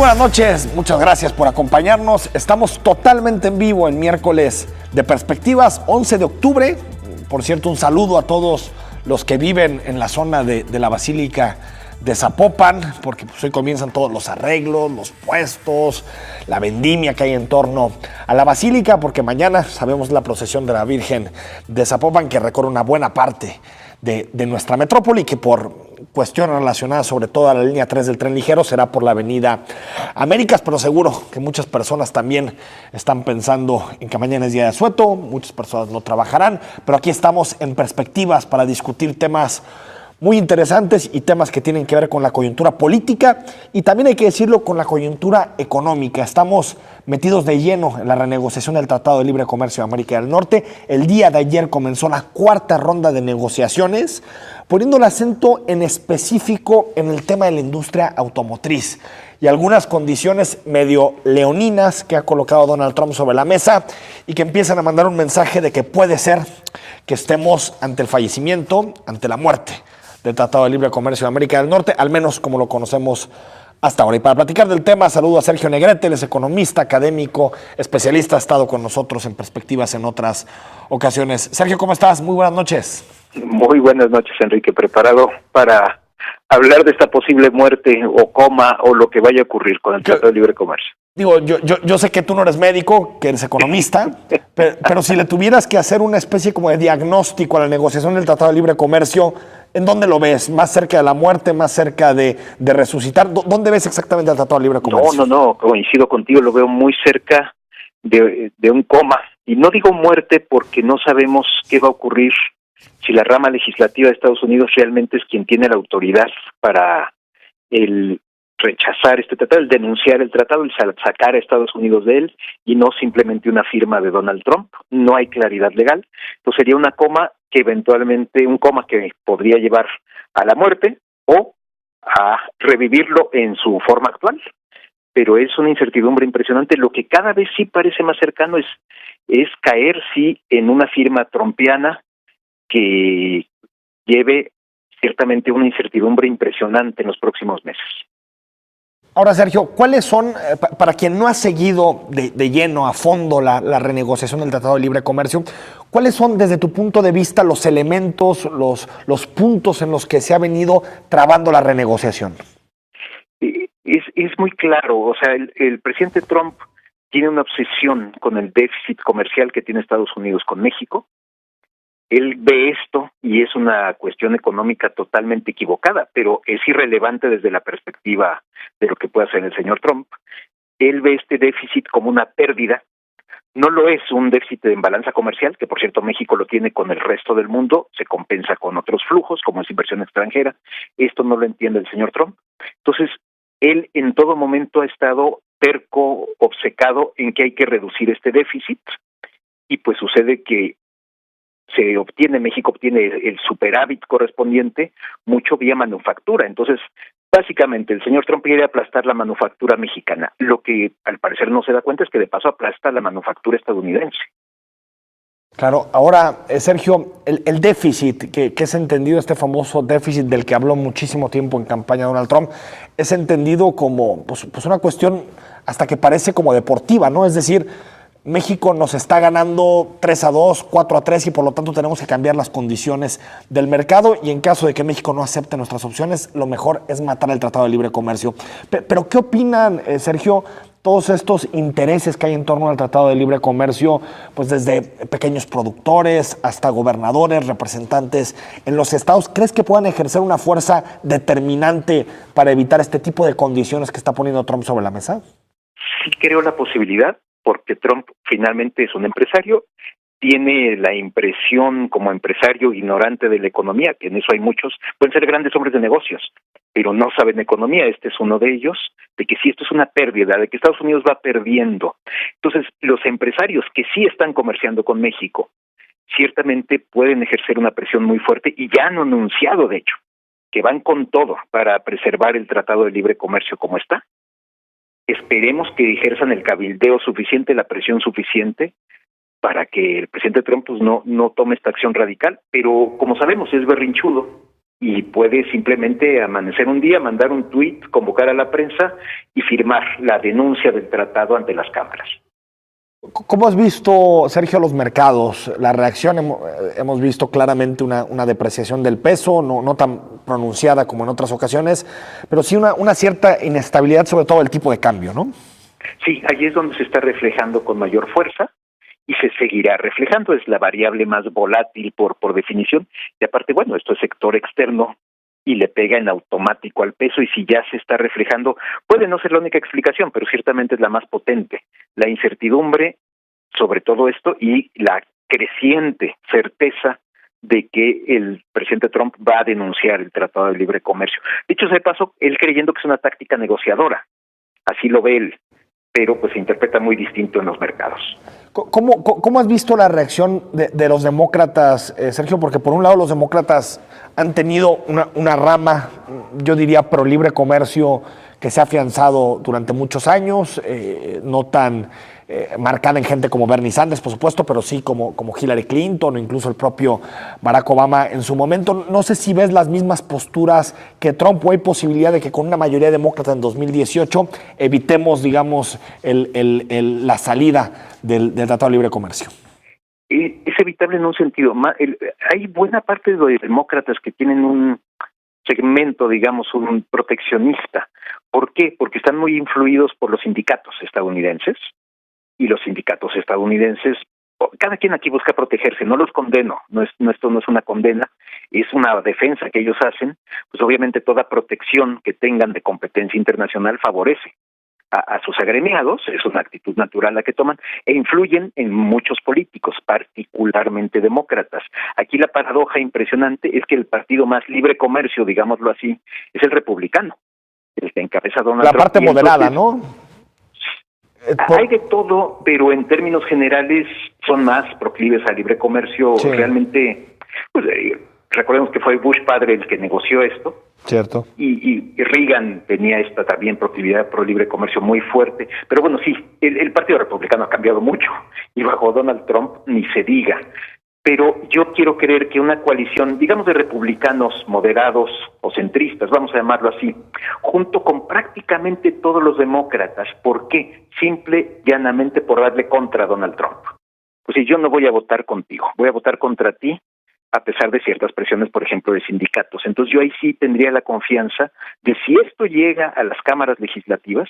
buenas noches, muchas gracias por acompañarnos. Estamos totalmente en vivo en miércoles de Perspectivas, 11 de octubre. Por cierto, un saludo a todos los que viven en la zona de la Basílica de Zapopan, porque pues hoy comienzan todos los arreglos, los puestos, la vendimia que hay en torno a la Basílica, porque mañana sabemos la procesión de la Virgen de Zapopan que recorre una buena parte de nuestra metrópoli, que por cuestiones relacionadas sobre todo a la línea 3 del tren ligero será por la avenida Américas, pero seguro que muchas personas también están pensando en que mañana es día de asueto, muchas personas no trabajarán, pero aquí estamos en Perspectivas para discutir temas muy interesantes y temas que tienen que ver con la coyuntura política y también hay que decirlo con la coyuntura económica. Estamos metidos de lleno en la renegociación del Tratado de Libre Comercio de América del Norte. El día de ayer comenzó la cuarta ronda de negociaciones, poniendo el acento en específico en el tema de la industria automotriz y algunas condiciones medio leoninas que ha colocado Donald Trump sobre la mesa y que empiezan a mandar un mensaje de que puede ser que estemos ante el fallecimiento, ante la muerte del Tratado de Libre Comercio de América del Norte, al menos como lo conocemos hasta ahora. Y para platicar del tema, saludo a Sergio Negrete, él es economista, académico, especialista, ha estado con nosotros en Perspectivas en otras ocasiones. Sergio, ¿cómo estás? Muy buenas noches. Muy buenas noches, Enrique. Preparado para hablar de esta posible muerte o coma o lo que vaya a ocurrir con el Tratado de Libre Comercio. Digo, yo sé que tú no eres médico, que eres economista, pero si le tuvieras que hacer una especie como de diagnóstico a la negociación del Tratado de Libre Comercio, ¿en dónde lo ves? ¿Más cerca de la muerte, más cerca de resucitar? ¿Dónde ves exactamente el Tratado de Libre Comercio? No, coincido contigo, lo veo muy cerca de un coma. Y no digo muerte porque no sabemos qué va a ocurrir si la rama legislativa de Estados Unidos realmente es quien tiene la autoridad para el rechazar este tratado, el denunciar el tratado, el sacar a Estados Unidos de él y no simplemente una firma de Donald Trump. No hay claridad legal. Entonces sería una coma que eventualmente, un coma que podría llevar a la muerte o a revivirlo en su forma actual. Pero es una incertidumbre impresionante. Lo que cada vez sí parece más cercano es caer, sí, en una firma trumpiana que lleve ciertamente una incertidumbre impresionante en los próximos meses. Ahora, Sergio, ¿cuáles son, para quien no ha seguido de lleno, a fondo, la renegociación del Tratado de Libre Comercio, cuáles son, desde tu punto de vista, los elementos, los puntos en los que se ha venido trabando la renegociación? Es muy claro, o sea, el presidente Trump tiene una obsesión con el déficit comercial que tiene Estados Unidos con México. Él ve esto y es una cuestión económica totalmente equivocada, pero es irrelevante desde la perspectiva de lo que puede hacer el señor Trump. Él ve este déficit como una pérdida. No lo es un déficit en balanza comercial, que por cierto México lo tiene con el resto del mundo, se compensa con otros flujos, como es inversión extranjera. Esto no lo entiende el señor Trump. Entonces, él en todo momento ha estado terco, obcecado en que hay que reducir este déficit, y pues sucede que México obtiene el superávit correspondiente mucho vía manufactura. Entonces, básicamente, el señor Trump quiere aplastar la manufactura mexicana. Lo que al parecer no se da cuenta es que de paso aplasta la manufactura estadounidense. Claro, ahora, Sergio, el déficit, que es entendido, este famoso déficit del que habló muchísimo tiempo en campaña Donald Trump, es entendido como pues una cuestión hasta que parece como deportiva, ¿no? Es decir, México nos está ganando 3-2, 4-3 y por lo tanto tenemos que cambiar las condiciones del mercado y en caso de que México no acepte nuestras opciones, lo mejor es matar el Tratado de Libre Comercio. Pero ¿qué opinan, Sergio, todos estos intereses que hay en torno al Tratado de Libre Comercio, pues desde pequeños productores hasta gobernadores, representantes en los estados? ¿Crees que puedan ejercer una fuerza determinante para evitar este tipo de condiciones que está poniendo Trump sobre la mesa? Sí creo la posibilidad, porque Trump finalmente es un empresario, tiene la impresión como empresario ignorante de la economía, que en eso hay muchos, pueden ser grandes hombres de negocios, pero no saben economía. Este es uno de ellos, de que sí, esto es una pérdida, de que Estados Unidos va perdiendo. Entonces, los empresarios que sí están comerciando con México, ciertamente pueden ejercer una presión muy fuerte, y ya han anunciado, de hecho, que van con todo para preservar el Tratado de Libre Comercio como está. Esperemos que ejerzan el cabildeo suficiente, la presión suficiente, para que el presidente Trump pues, no tome esta acción radical, pero como sabemos es berrinchudo y puede simplemente amanecer un día, mandar un tuit, convocar a la prensa y firmar la denuncia del tratado ante las cámaras. ¿Cómo has visto, Sergio, los mercados? La reacción, hemos visto claramente una depreciación del peso, no tan pronunciada como en otras ocasiones, pero sí una cierta inestabilidad, sobre todo el tipo de cambio, ¿no? Sí, ahí es donde se está reflejando con mayor fuerza y se seguirá reflejando. Es la variable más volátil por definición. Y aparte, bueno, esto es sector externo y le pega en automático al peso, y si ya se está reflejando, puede no ser la única explicación, pero ciertamente es la más potente. La incertidumbre sobre todo esto y la creciente certeza de que el presidente Trump va a denunciar el Tratado de Libre Comercio. Dicho sea de paso, él creyendo que es una táctica negociadora. Así lo ve él, pero pues se interpreta muy distinto en los mercados. ¿Cómo has visto la reacción de los demócratas, Sergio? Porque por un lado los demócratas han tenido una rama, yo diría, pro libre comercio que se ha afianzado durante muchos años, no tan marcada en gente como Bernie Sanders, por supuesto, pero sí como Hillary Clinton o incluso el propio Barack Obama en su momento. No sé si ves las mismas posturas que Trump, o hay posibilidad de que con una mayoría demócrata en 2018 evitemos, digamos, la salida del Tratado de Libre Comercio. Es evitable en un sentido. Hay buena parte de los demócratas que tienen un segmento, digamos, un proteccionista. ¿Por qué? Porque están muy influidos por los sindicatos estadounidenses, y los sindicatos estadounidenses, cada quien aquí busca protegerse. No los condeno, esto no es una condena, es una defensa que ellos hacen. Pues obviamente toda protección que tengan de competencia internacional favorece a sus agremiados, es una actitud natural la que toman, e influyen en muchos políticos, particularmente demócratas. Aquí la paradoja impresionante es que el partido más libre comercio, digámoslo así, es el republicano, el que encabeza Donald Trump. La parte moderada, entonces, ¿no? Hay de todo, pero en términos generales son más proclives al libre comercio. Sí. Realmente, pues, recordemos que fue Bush padre el que negoció esto. Cierto. Y Reagan tenía esta también proclividad pro libre comercio muy fuerte. Pero bueno, sí, el Partido Republicano ha cambiado mucho, y bajo Donald Trump ni se diga. Pero yo quiero creer que una coalición, digamos, de republicanos moderados o centristas, vamos a llamarlo así, junto con prácticamente todos los demócratas. ¿Por qué? Simple, llanamente por darle contra a Donald Trump. Pues si yo no voy a votar contigo, voy a votar contra ti, a pesar de ciertas presiones, por ejemplo, de sindicatos. Entonces yo ahí sí tendría la confianza de, si esto llega a las cámaras legislativas,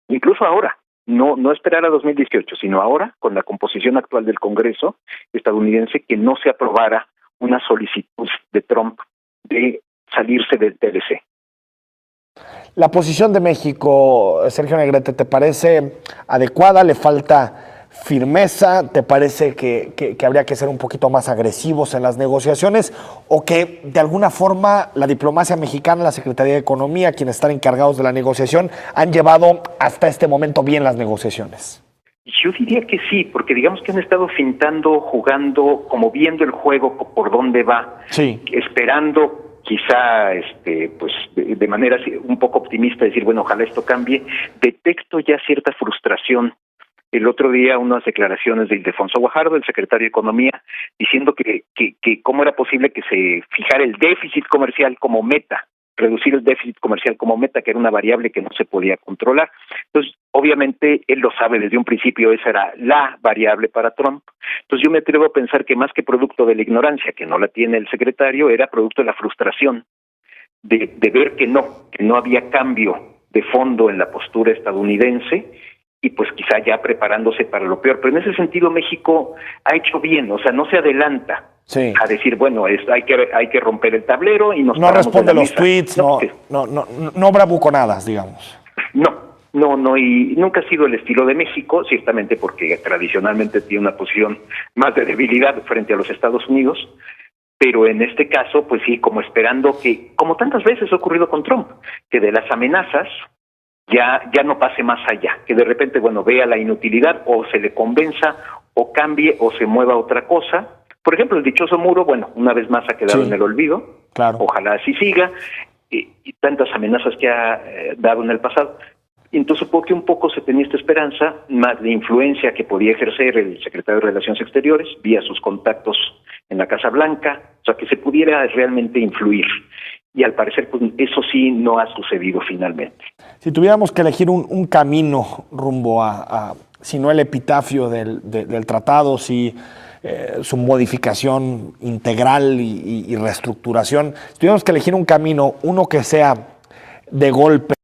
incluso ahora, no esperar a 2018, sino ahora, con la composición actual del Congreso estadounidense, que no se aprobara una solicitud de Trump de salirse del TLC. La posición de México, Sergio Negrete, ¿te parece adecuada? ¿Le falta firmeza? ¿Te parece que habría que ser un poquito más agresivos en las negociaciones? ¿O que de alguna forma la diplomacia mexicana, la Secretaría de Economía, quienes están encargados de la negociación, han llevado hasta este momento bien las negociaciones? Yo diría que sí, porque digamos que han estado fintando, jugando, como viendo el juego por dónde va, sí, esperando quizá pues de manera un poco optimista decir, bueno, ojalá esto cambie. Detecto ya cierta frustración. El otro día unas declaraciones de Ildefonso Guajardo, el secretario de Economía, diciendo que cómo era posible que se fijara el déficit comercial como meta, reducir el déficit comercial como meta, que era una variable que no se podía controlar. Entonces, obviamente, él lo sabe desde un principio, esa era la variable para Trump. Entonces, yo me atrevo a pensar que más que producto de la ignorancia, que no la tiene el secretario, era producto de la frustración de ver que no había cambio de fondo en la postura estadounidense, y pues quizá ya preparándose para lo peor. Pero en ese sentido México ha hecho bien, o sea, no se adelanta sí a decir, bueno, hay que romper el tablero y nos no responde los tweets, no bravuconadas, digamos. No, y nunca ha sido el estilo de México, ciertamente porque tradicionalmente tiene una posición más de debilidad frente a los Estados Unidos, pero en este caso, pues sí, como esperando que, como tantas veces ha ocurrido con Trump, que de las amenazas ya no pase más allá, que de repente, bueno, vea la inutilidad, o se le convenza, o cambie, o se mueva a otra cosa. Por ejemplo, el dichoso muro, bueno, una vez más ha quedado en el olvido, claro. Ojalá así siga, y tantas amenazas que ha dado en el pasado. Entonces, porque un poco se tenía esta esperanza, más de influencia que podía ejercer el secretario de Relaciones Exteriores, vía sus contactos en la Casa Blanca, o sea, que se pudiera realmente influir. y al parecer pues eso sí no ha sucedido finalmente. Si tuviéramos que elegir un camino rumbo si no el epitafio del tratado, si su modificación integral y reestructuración, si tuviéramos que elegir un camino, uno que sea de golpe,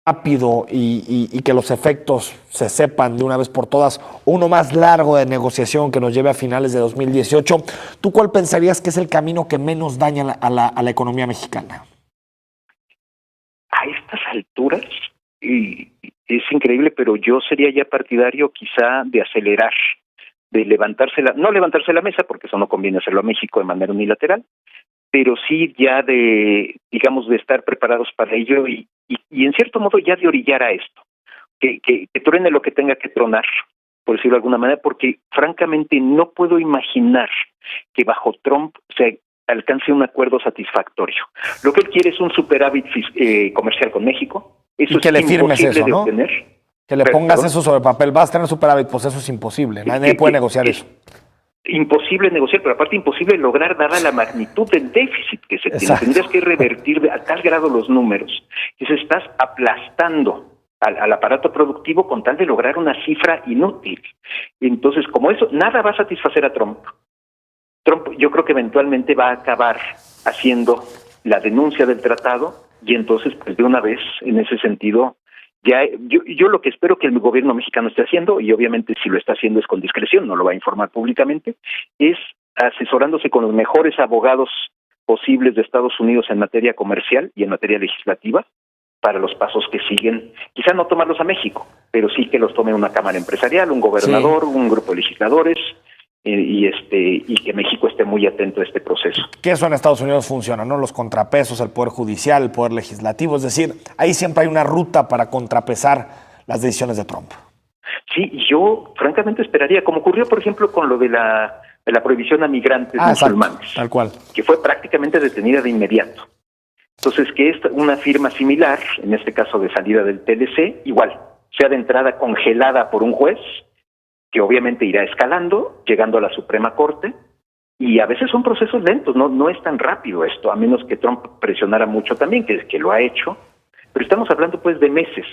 rápido y que los efectos se sepan de una vez por todas, uno más largo de negociación que nos lleve a finales de 2018, ¿tú cuál pensarías que es el camino que menos daña a la economía mexicana? A estas alturas, y es increíble, pero yo sería ya partidario quizá de acelerar, de no levantarse la mesa, porque eso no conviene hacerlo a México de manera unilateral, pero sí ya de estar preparados para ello y en cierto modo ya de orillar a esto, que truene lo que tenga que tronar, por decirlo de alguna manera, porque francamente no puedo imaginar que bajo Trump se alcance un acuerdo satisfactorio. Lo que él quiere es un superávit comercial con México. Eso y que es le firmes eso, ¿no? Obtener. Que le pongas eso sobre papel. Vas a tener superávit, pues eso es imposible. Nadie puede negociar eso. Imposible negociar, pero aparte imposible lograr dada la magnitud del déficit que se tiene. Exacto. Tendrías que revertir a tal grado los números que se estás aplastando al aparato productivo con tal de lograr una cifra inútil. Entonces, como eso, nada va a satisfacer a Trump. Trump yo creo que eventualmente va a acabar haciendo la denuncia del tratado y entonces, pues de una vez, en ese sentido, ya yo lo que espero que el gobierno mexicano esté haciendo, y obviamente si lo está haciendo es con discreción, no lo va a informar públicamente, es asesorándose con los mejores abogados posibles de Estados Unidos en materia comercial y en materia legislativa para los pasos que siguen. Quizá no tomarlos a México, pero sí que los tome una cámara empresarial, un gobernador, un grupo de legisladores, y que México esté muy atento a este proceso. Que eso en Estados Unidos funciona, ¿no? Los contrapesos, el poder judicial, el poder legislativo, es decir, ahí siempre hay una ruta para contrapesar las decisiones de Trump. Sí, yo francamente esperaría, como ocurrió por ejemplo con lo de la prohibición a migrantes musulmanes, exacto, tal cual, que fue prácticamente detenida de inmediato. Entonces, que una firma similar, en este caso de salida del TLC, igual, sea de entrada congelada por un juez, que obviamente irá escalando, llegando a la Suprema Corte, y a veces son procesos lentos, no es tan rápido esto, a menos que Trump presionara mucho también, que lo ha hecho, pero estamos hablando pues de meses.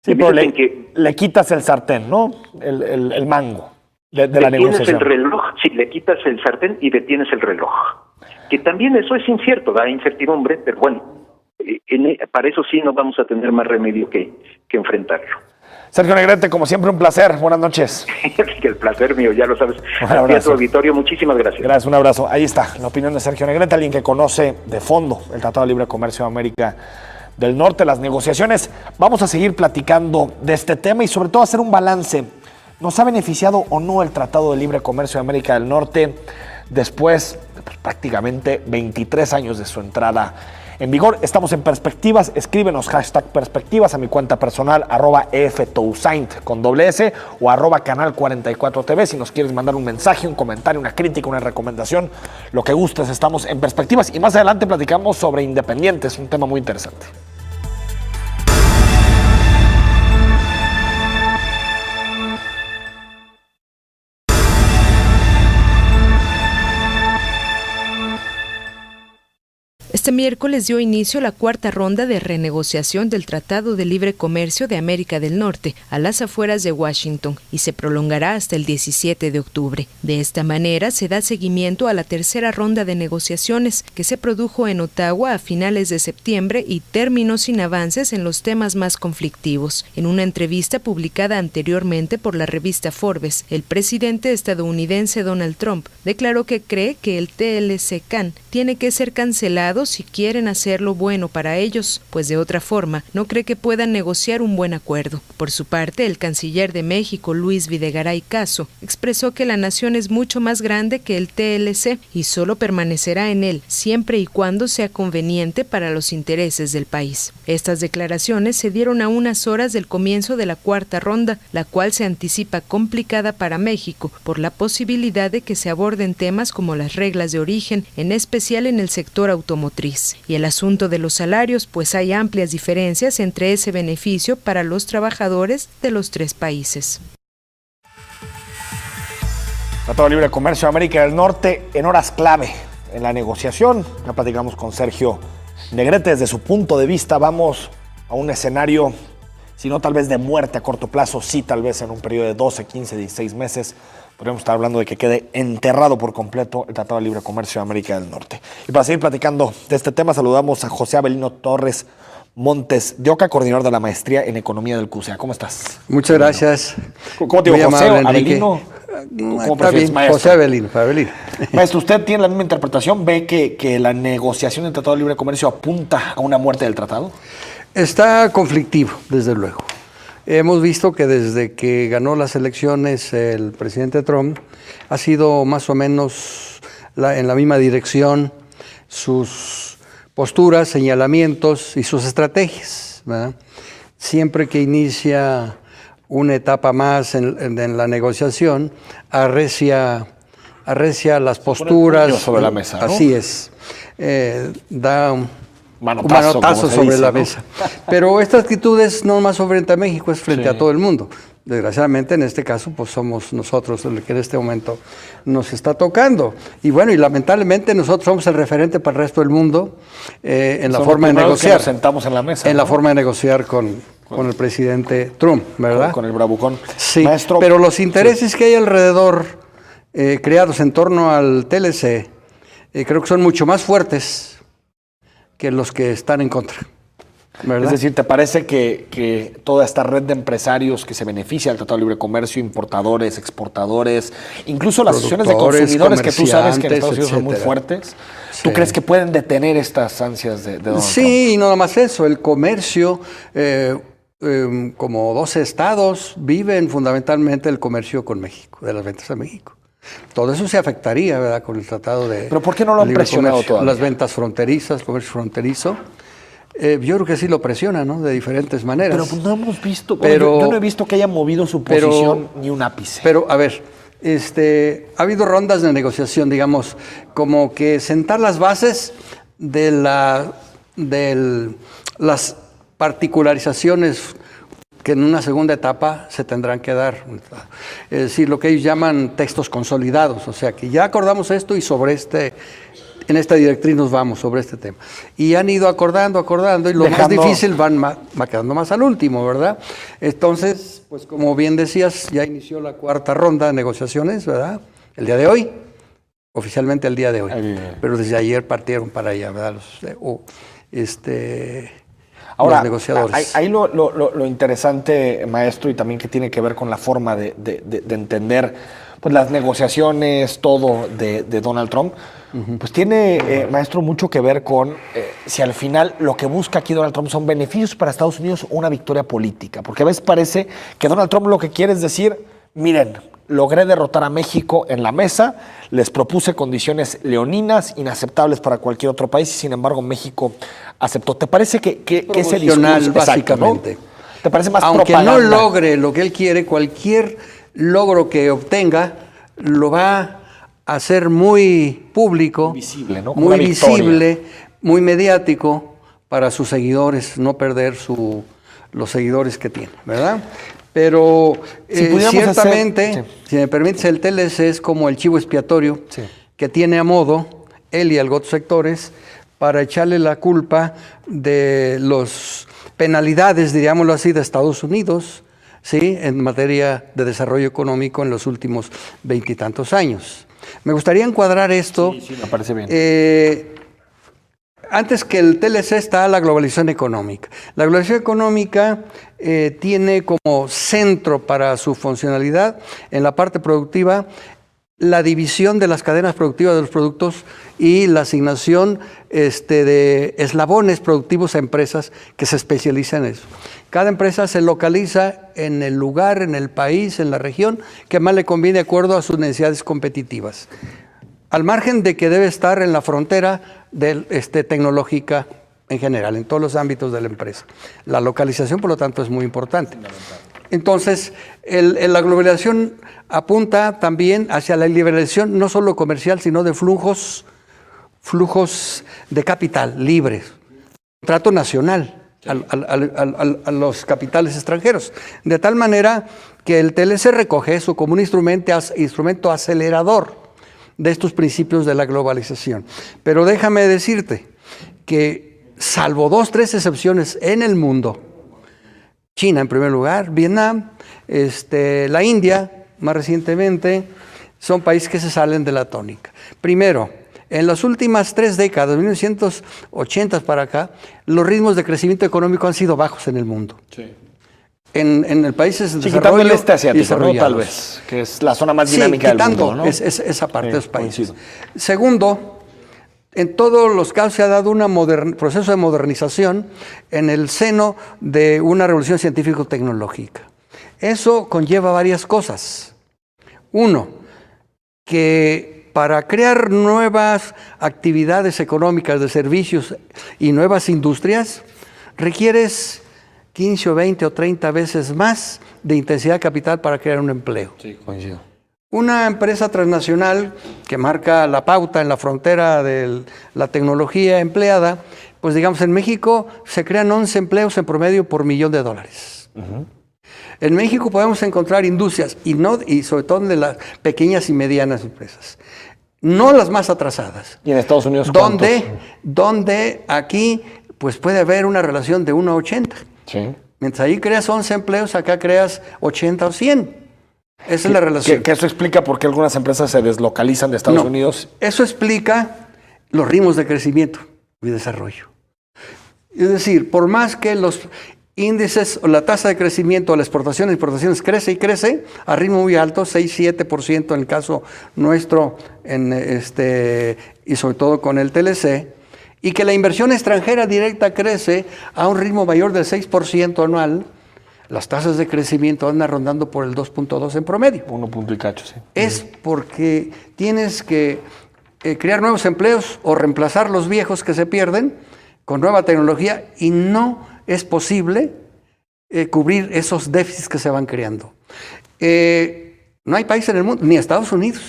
Sí, pero le quitas el sartén, ¿no? El mango de la negociación. Detienes el reloj, sí, le quitas el sartén y detienes el reloj. Que también eso es incierto, da incertidumbre, pero bueno, para eso sí no vamos a tener más remedio que enfrentarlo. Sergio Negrete, como siempre, un placer. Buenas noches. El placer mío, ya lo sabes. A tu auditorio, muchísimas gracias. Gracias, un abrazo. Ahí está la opinión de Sergio Negrete, alguien que conoce de fondo el Tratado de Libre Comercio de América del Norte, las negociaciones. Vamos a seguir platicando de este tema y sobre todo hacer un balance. ¿Nos ha beneficiado o no el Tratado de Libre Comercio de América del Norte después de prácticamente 23 años de su entrada en vigor? Estamos en Perspectivas. Escríbenos #Perspectivas a mi cuenta personal @EFTousaint con /S o @Canal44TV si nos quieres mandar un mensaje, un comentario, una crítica, una recomendación, lo que gustes. Estamos en Perspectivas y más adelante platicamos sobre independientes, un tema muy interesante. Este miércoles dio inicio la cuarta ronda de renegociación del Tratado de Libre Comercio de América del Norte a las afueras de Washington y se prolongará hasta el 17 de octubre. De esta manera se da seguimiento a la tercera ronda de negociaciones que se produjo en Ottawa a finales de septiembre y terminó sin avances en los temas más conflictivos. En una entrevista publicada anteriormente por la revista Forbes, el presidente estadounidense Donald Trump declaró que cree que el TLC-CAN tiene que ser cancelado si quieren hacer lo bueno para ellos, pues de otra forma no cree que puedan negociar un buen acuerdo. Por su parte, el canciller de México, Luis Videgaray Caso, expresó que la nación es mucho más grande que el TLC y solo permanecerá en él siempre y cuando sea conveniente para los intereses del país. Estas declaraciones se dieron a unas horas del comienzo de la cuarta ronda, la cual se anticipa complicada para México por la posibilidad de que se aborden temas como las reglas de origen, en especial en el sector automotriz. Y el asunto de los salarios, pues hay amplias diferencias entre ese beneficio para los trabajadores de los tres países. Tratado de Libre Comercio de América del Norte en horas clave en la negociación. Ya platicamos con Sergio Negrete, desde su punto de vista, vamos a un escenario, si no tal vez de muerte a corto plazo, sí tal vez en un periodo de 12, 15, 16 meses, podríamos estar hablando de que quede enterrado por completo el Tratado de Libre Comercio de América del Norte. Y para seguir platicando de este tema, saludamos a José Avelino Torres Montes de Oca, coordinador de la maestría en Economía del CUSEA. ¿Cómo estás? Muchas gracias. ¿Cómo te digo, José Avelino? ¿Cómo prefieres, maestro? José Avelino. Maestro, ¿usted tiene la misma interpretación? ¿Ve que la negociación del Tratado de Libre Comercio apunta a una muerte del tratado? Está conflictivo, desde luego. Hemos visto que desde que ganó las elecciones el presidente Trump ha sido más o menos en la misma dirección sus posturas, señalamientos y sus estrategias, ¿verdad? Siempre que inicia una etapa más en la negociación, arrecia las posturas. Sobre la mesa, ¿no? Así es. Da un manotazo sobre dice, la ¿no? mesa. Pero esta actitud es no más frente a México, es frente a todo el mundo. Desgraciadamente, en este caso, pues somos nosotros los que en este momento nos está tocando. Y bueno, y lamentablemente nosotros somos el referente para el resto del mundo en la forma de negociar. Nos sentamos en la mesa. En la forma de negociar con el presidente Trump, ¿verdad? Con el bravucón. Sí, maestro, pero los intereses que hay alrededor, creados en torno al TLC, creo que son mucho más fuertes que los que están en contra, ¿verdad? Es decir, ¿te parece que toda esta red de empresarios que se beneficia del Tratado de Libre Comercio, importadores, exportadores, incluso las asociaciones de consumidores que tú sabes que en Estados Unidos son muy fuertes, ¿tú crees que pueden detener estas ansias de Donald Trump? Sí, y no nada más eso, el comercio, como 12 estados viven fundamentalmente el comercio con México, de las ventas a México. Todo eso se afectaría, ¿verdad?, con el tratado de... ¿Pero por qué no lo han presionado todavía? Las ventas fronterizas, comercio fronterizo. Yo creo que sí lo presiona, ¿no?, de diferentes maneras. Pero pues no hemos visto, yo no he visto que haya movido su posición ni un ápice. Pero, a ver, ha habido rondas de negociación, digamos, como que sentar las bases de las particularizaciones que en una segunda etapa se tendrán que dar. Es decir, lo que ellos llaman textos consolidados, o sea, que ya acordamos esto y en esta directriz nos vamos sobre este tema. Y han ido acordando, y lo más difícil va quedando más al último, ¿verdad? Entonces, pues como bien decías, ya inició la cuarta ronda de negociaciones, ¿verdad? El día de hoy, oficialmente el día de hoy. Pero desde ayer partieron para allá, ¿verdad? Ahora, los negociadores. Ahí lo interesante, maestro, y también que tiene que ver con la forma de entender pues, las negociaciones, todo de Donald Trump, pues tiene, maestro, mucho que ver con si al final lo que busca aquí Donald Trump son beneficios para Estados Unidos o una victoria política. Porque a veces parece que Donald Trump lo que quiere es decir, miren, logré derrotar a México en la mesa, les propuse condiciones leoninas, inaceptables para cualquier otro país, y sin embargo México aceptó. ¿Te parece que ese discurso, básicamente, ¿no? ¿Te parece más aunque propaganda? No logre lo que él quiere, cualquier logro que obtenga lo va a hacer muy público, visible, ¿no? muy visible, muy mediático para sus seguidores, no perder los seguidores que tiene, ¿verdad? Pero ciertamente, si me permites, el TLC es como el chivo expiatorio que tiene a modo él y algunos sectores para echarle la culpa de las penalidades, diríamoslo así, de Estados Unidos, ¿sí?, en materia de desarrollo económico en los últimos 20 y tantos años. Me gustaría encuadrar esto. Sí, me parece bien. Antes que el TLC está la globalización económica. La globalización económica tiene como centro para su funcionalidad en la parte productiva la división de las cadenas productivas de los productos y la asignación de eslabones productivos a empresas que se especializan en eso. Cada empresa se localiza en el lugar, en el país, en la región que más le conviene de acuerdo a sus necesidades competitivas, al margen de que debe estar en la frontera tecnológica en general, en todos los ámbitos de la empresa. La localización, por lo tanto, es muy importante. Entonces, la globalización apunta también hacia la liberalización no solo comercial, sino de flujos de capital libres, trato nacional a los capitales extranjeros, de tal manera que el TLC recoge eso como un instrumento acelerador de estos principios de la globalización. Pero déjame decirte que salvo 2, 3 excepciones en el mundo, China en primer lugar, Vietnam, la India más recientemente, son países que se salen de la tónica. Primero, en las últimas 3 décadas, 1980 para acá, los ritmos de crecimiento económico han sido bajos en el mundo. Sí. En el países de quitando desarrollo el este asiático, ¿no? Tal desarrollados. vez, que es la zona más dinámica del mundo, ¿no? Esa parte de los países. Coincido. Segundo, en todos los casos se ha dado un proceso de modernización en el seno de una revolución científico-tecnológica. Eso conlleva varias cosas. Uno, que para crear nuevas actividades económicas de servicios y nuevas industrias, requieres 15 o 20 o 30 veces más de intensidad de capital para crear un empleo. Sí, coincido. Una empresa transnacional que marca la pauta en la frontera de la tecnología empleada, pues digamos en México se crean 11 empleos en promedio por $1,000,000. Uh-huh. En México podemos encontrar industrias y sobre todo de las pequeñas y medianas empresas, no las más atrasadas. ¿Y en Estados Unidos donde aquí pues puede haber una relación de 1 a 80. Sí. Mientras ahí creas 11 empleos, acá creas 80 o 100. Esa es la relación. Que eso explica por qué algunas empresas se deslocalizan de Estados Unidos. Eso explica los ritmos de crecimiento y desarrollo. Es decir, por más que los índices o la tasa de crecimiento de la exportación e importaciones crece y crece a ritmo muy alto, 6-7% en el caso nuestro, y sobre todo con el TLC, y que la inversión extranjera directa crece a un ritmo mayor del 6% anual, las tasas de crecimiento andan rondando por el 2.2 en promedio. 1 punto y cacho, sí. Es porque tienes que crear nuevos empleos o reemplazar los viejos que se pierden con nueva tecnología y no es posible cubrir esos déficits que se van creando. No hay país en el mundo, ni Estados Unidos,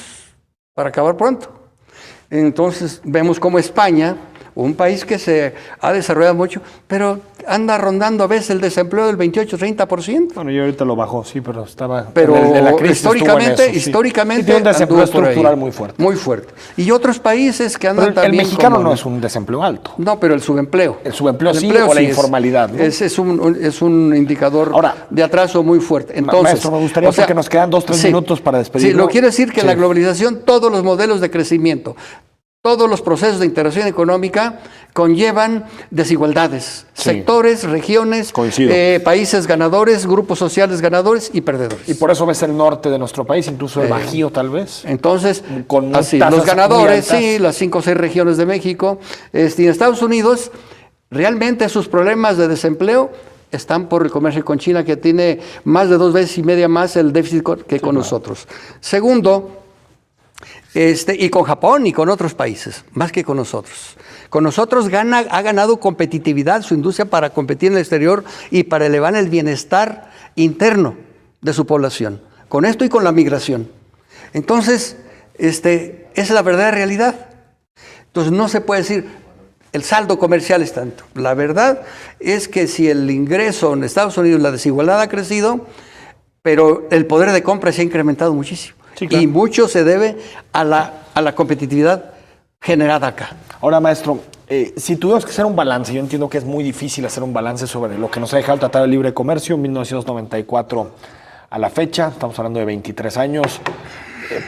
para acabar pronto. Entonces vemos como España, un país que se ha desarrollado mucho, pero anda rondando a veces el desempleo del 28-30%. Bueno, yo ahorita lo bajó, sí, pero estaba... Pero en la crisis históricamente sí, tiene un desempleo anduvo por ahí. estructural muy fuerte. Muy fuerte. Y otros países que andan Pero también... el mexicano no es un desempleo alto. No, pero el subempleo. El subempleo sí, o la informalidad, ¿no? Es un indicador de atraso muy fuerte. Entonces, maestro, me gustaría, porque nos quedan 2-3 minutos para despedirnos. Sí, lo quiero decir que la globalización, todos los modelos de crecimiento, todos los procesos de integración económica conllevan desigualdades, sectores, regiones, países ganadores, grupos sociales ganadores y perdedores. Y por eso ves el norte de nuestro país, incluso el Bajío tal vez. Entonces, con los ganadores, sí, las 5 o 6 regiones de México. Y en Estados Unidos, realmente sus problemas de desempleo están por el comercio con China, que tiene más de 2,5 veces más el déficit que con nosotros. Segundo, y con Japón y con otros países, más que con nosotros. Con nosotros ha ganado competitividad su industria para competir en el exterior y para elevar el bienestar interno de su población. Con esto y con la migración. Entonces, esa es la verdadera realidad. Entonces no se puede decir el saldo comercial es tanto. La verdad es que si el ingreso en Estados Unidos, la desigualdad ha crecido, pero el poder de compra se ha incrementado muchísimo. Sí, claro. Y mucho se debe a la competitividad generada acá. Ahora, maestro, si tuvimos que hacer un balance, yo entiendo que es muy difícil hacer un balance sobre lo que nos ha dejado el Tratado de Libre Comercio en 1994 a la fecha, estamos hablando de 23 años,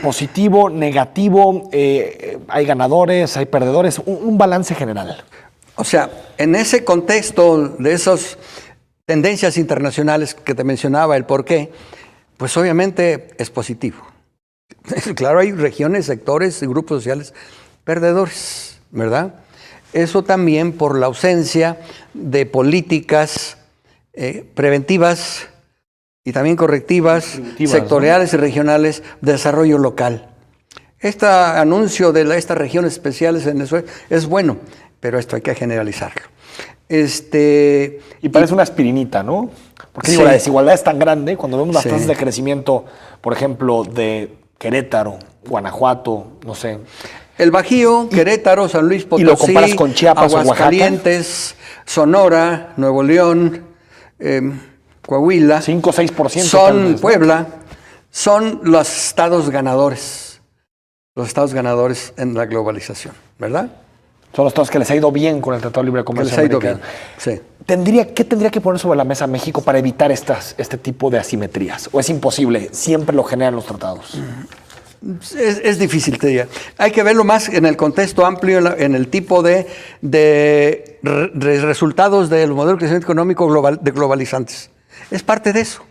positivo, negativo, hay ganadores, hay perdedores, un balance general. O sea, en ese contexto de esas tendencias internacionales que te mencionaba, el porqué, pues obviamente es positivo. Claro, hay regiones, sectores y grupos sociales perdedores, ¿verdad? Eso también por la ausencia de políticas preventivas y también correctivas, sectoriales, ¿no? Y regionales de desarrollo local. Este anuncio de estas regiones especiales en Venezuela es bueno, pero esto hay que generalizarlo. Y parece una aspirinita, ¿no? Porque digo, la desigualdad es tan grande, cuando vemos las tasas de crecimiento, por ejemplo, de Querétaro, Guanajuato, no sé. El Bajío, Querétaro, San Luis Potosí, y lo comparas con Chiapas, Aguascalientes, Sonora, Nuevo León, Coahuila, 5 o 6%. Son Puebla, son los estados ganadores en la globalización, ¿verdad? Son los estados que les ha ido bien con el Tratado de Libre Comercio americano. Sí. ¿Qué tendría que poner sobre la mesa México para evitar este tipo de asimetrías? ¿O es imposible? Siempre lo generan los tratados. Es difícil, te diría. Hay que verlo más en el contexto amplio, en el tipo de resultados del modelo de crecimiento económico de globalizantes. Es parte de eso.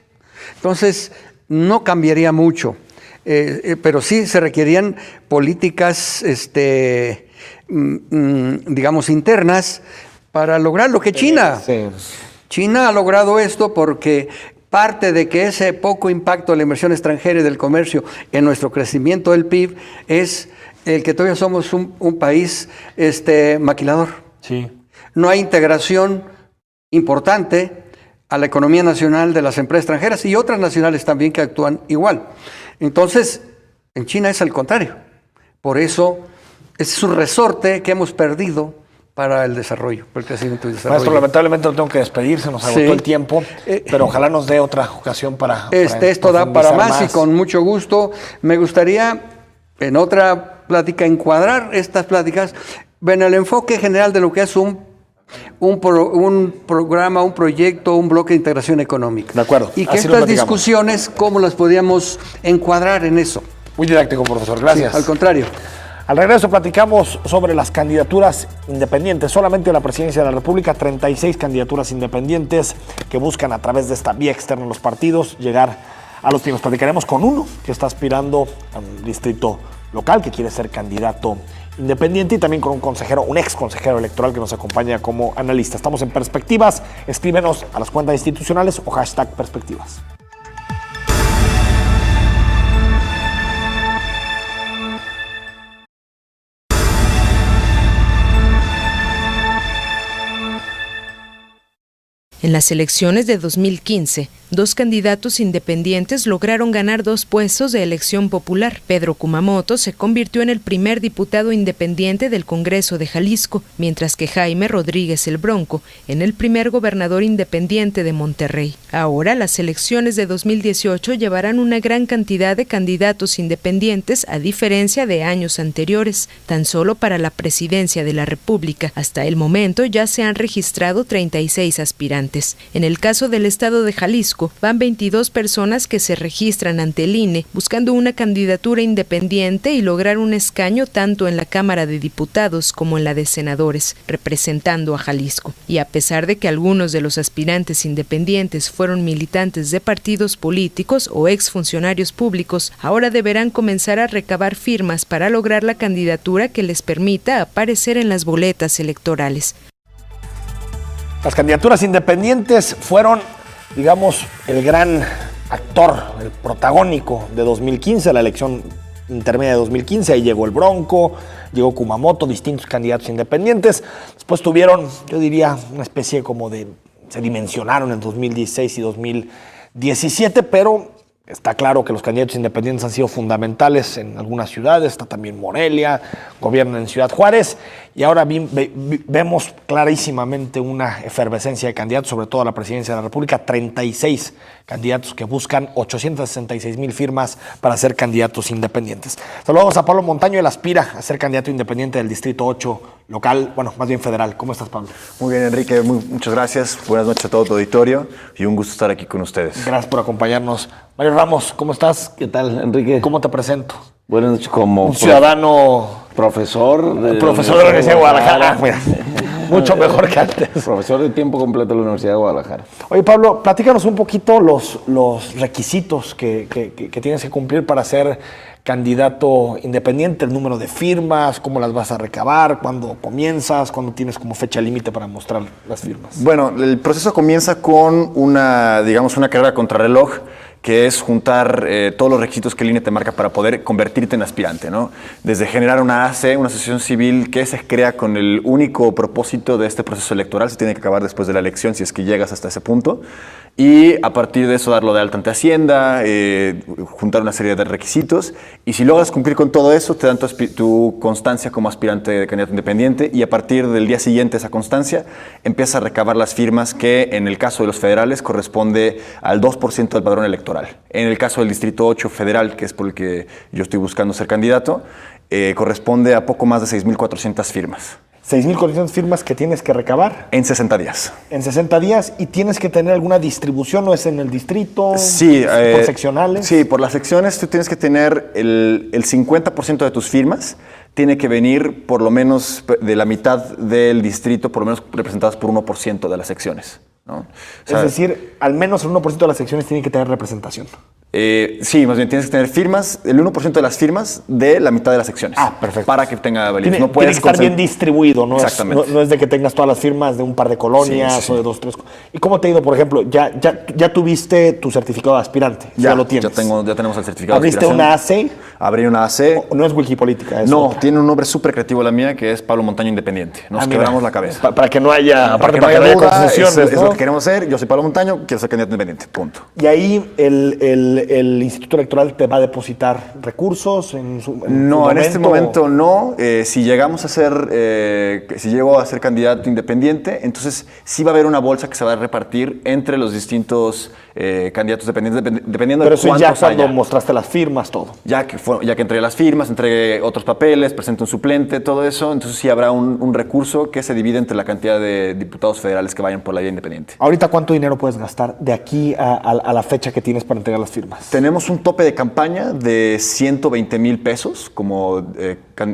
Entonces, no cambiaría mucho, pero sí se requerían políticas, digamos, internas para lograr lo que China. Sí. China ha logrado esto porque parte de que ese poco impacto de la inversión extranjera y del comercio en nuestro crecimiento del PIB es el que todavía somos un país maquilador. Sí. No hay integración importante a la economía nacional de las empresas extranjeras y otras nacionales también que actúan igual. Entonces, en China es al contrario. Por eso, ese es un resorte que hemos perdido para el desarrollo, para el crecimiento y desarrollo. Maestro, lamentablemente no tengo que despedir, se nos agotó el tiempo, pero ojalá nos dé otra ocasión para esto da para más y con mucho gusto. Me gustaría, en otra plática, encuadrar estas pláticas en el enfoque general de lo que es un programa, un proyecto, un bloque de integración económica. De acuerdo. Y que estas discusiones, ¿cómo las podríamos encuadrar en eso? Muy didáctico, profesor. Gracias. Sí, al contrario. Al regreso platicamos sobre las candidaturas independientes. Solamente a la presidencia de la República, 36 candidaturas independientes que buscan a través de esta vía externa en los partidos llegar a los triunfos. Platicaremos con uno que está aspirando a un distrito local, que quiere ser candidato independiente, y también con un consejero, un ex consejero electoral que nos acompaña como analista. Estamos en Perspectivas. Escríbenos a las cuentas institucionales o #Perspectivas. En las elecciones de 2015, 2 candidatos independientes lograron ganar 2 puestos de elección popular. Pedro Kumamoto se convirtió en el primer diputado independiente del Congreso de Jalisco, mientras que Jaime Rodríguez el Bronco en el primer gobernador independiente de Monterrey. Ahora, las elecciones de 2018 llevarán una gran cantidad de candidatos independientes, a diferencia de años anteriores. Tan solo para la presidencia de la República, hasta el momento ya se han registrado 36 aspirantes. En el caso del estado de Jalisco, van 22 personas que se registran ante el INE buscando una candidatura independiente y lograr un escaño tanto en la Cámara de Diputados como en la de Senadores, representando a Jalisco. Y a pesar de que algunos de los aspirantes independientes fueron militantes de partidos políticos o exfuncionarios públicos, ahora deberán comenzar a recabar firmas para lograr la candidatura que les permita aparecer en las boletas electorales. Las candidaturas independientes fueron, digamos, el gran actor, el protagónico de 2015, la elección intermedia de 2015. Ahí llegó el Bronco, llegó Kumamoto, distintos candidatos independientes. Después tuvieron, yo diría, una especie como de... se dimensionaron en 2016 y 2017, pero está claro que los candidatos independientes han sido fundamentales en algunas ciudades. Está también Morelia, gobiernan en Ciudad Juárez, y ahora vemos clarísimamente una efervescencia de candidatos, sobre todo a la presidencia de la República. 36 candidatos que buscan 866,000 firmas para ser candidatos independientes. Saludamos a Pablo Montaño, él aspira a ser candidato independiente del Distrito 8 local, bueno, más bien federal. ¿Cómo estás, Pablo? Muy bien, Enrique, muchas gracias. Buenas noches a todo tu auditorio y un gusto estar aquí con ustedes. Gracias por acompañarnos. Mario Ramos, ¿cómo estás? ¿Qué tal, Enrique? ¿Cómo te presento? Buenas noches, como un ciudadano... Profesor de la Universidad de Guadalajara. Mira, mucho mejor que antes. Profesor de tiempo completo de la Universidad de Guadalajara. Oye, Pablo, platícanos un poquito los requisitos que tienes que cumplir para ser candidato independiente, el número de firmas, cómo las vas a recabar, cuándo comienzas, cuándo tienes como fecha límite para mostrar las firmas. Bueno, el proceso comienza con una carrera contrarreloj, que es juntar todos los requisitos que el INE te marca para poder convertirte en aspirante, ¿no? Desde generar una AC, una asociación civil que se crea con el único propósito de este proceso electoral, se tiene que acabar después de la elección si es que llegas hasta ese punto, y a partir de eso darlo de alta ante Hacienda, juntar una serie de requisitos, y si logras cumplir con todo eso, te dan tu constancia como aspirante de candidato independiente, y a partir del día siguiente esa constancia, empiezas a recabar las firmas que en el caso de los federales corresponde al 2% del padrón electoral. En el caso del Distrito 8 federal, que es por el que yo estoy buscando ser candidato, corresponde a poco más de 6,400 firmas. 6,400 firmas que tienes que recabar. En 60 días. En 60 días, y tienes que tener alguna distribución, ¿no es en el distrito? Sí. ¿Por seccionales? Sí, por las secciones tú tienes que tener el 50% de tus firmas, tiene que venir por lo menos de la mitad del distrito, por lo menos representadas por 1% de las secciones, ¿no? O sea, es decir, al menos el 1% de las secciones tienen que tener representación. Sí, más bien tienes que tener firmas, el 1% de las firmas de la mitad de las secciones. Perfecto. Para que tenga validez. Tiene que estar bien distribuido, ¿no? Exactamente. No es de que tengas todas las firmas de un par de colonias o de 2, 3. ¿Y cómo te ha ido, por ejemplo? Ya tuviste tu certificado de aspirante. Ya lo tienes. Ya tenemos el certificado de ¿Abriste aspiración. una AC? Abrí una AC. No es Wikipolítica, No, otra. tiene un nombre súper creativo la mía, que es Pablo Montaño Independiente. Nos quebramos la cabeza. Para que no haya, Para que no haya duda, es lo que queremos hacer. Yo soy Pablo Montaño, quiero ser candidato independiente. Punto. Y ahí el Instituto Electoral te va a depositar recursos en su No, en este momento no. Si llegamos a ser, si llego a ser candidato independiente, entonces sí va a haber una bolsa que se va a repartir entre los distintos candidatos dependientes, dependiendo Pero de eso cuántos ya cuando haya. mostraste las firmas, todo. Ya que entregué las firmas, entregué otros papeles, presenté un suplente, todo eso, entonces sí habrá un recurso que se divide entre la cantidad de diputados federales que vayan por la vía independiente. Ahorita, ¿cuánto dinero puedes gastar de aquí a la fecha que tienes para entregar las firmas? Tenemos un tope de campaña de 120,000 pesos como